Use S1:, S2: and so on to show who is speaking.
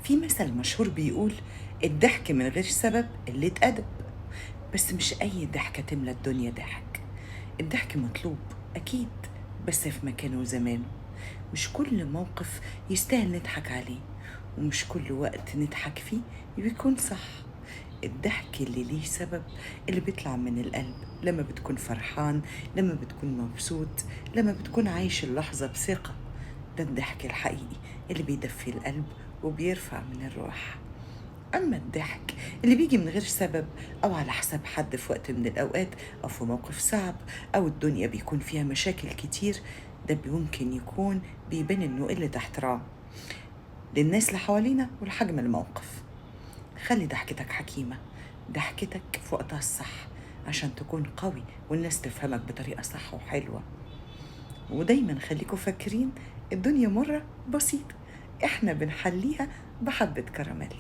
S1: في مثل مشهور بيقول: الضحك من غير سبب قلة أدب. بس مش أي ضحكة تملى الدنيا ضحك. الضحك مطلوب أكيد، بس في مكانه وزمانه. مش كل موقف يستاهل نضحك عليه، ومش كل وقت نضحك فيه بيكون صح. الضحك اللي ليه سبب، اللي بيطلع من القلب لما بتكون فرحان، لما بتكون مبسوط، لما بتكون عايش اللحظة بثقة، ده الضحك الحقيقي اللي بيدفي القلب وبيرفع من الروح. أما الضحك اللي بيجي من غير سبب، أو على حساب حد في وقت من الأوقات، أو في موقف صعب، أو الدنيا بيكون فيها مشاكل كتير، ده ممكن يكون بيبان إنه قلة احترام للناس اللي حوالينا ولحجم الموقف. خلي ضحكتك حكيمة، ضحكتك في وقتها الصح، عشان تكون قوي والناس تفهمك بطريقة صح وحلوة. ودايما خليكوا فاكرين، الدنيا مرة بسيطة، احنا بنحليها بحبة كراميل.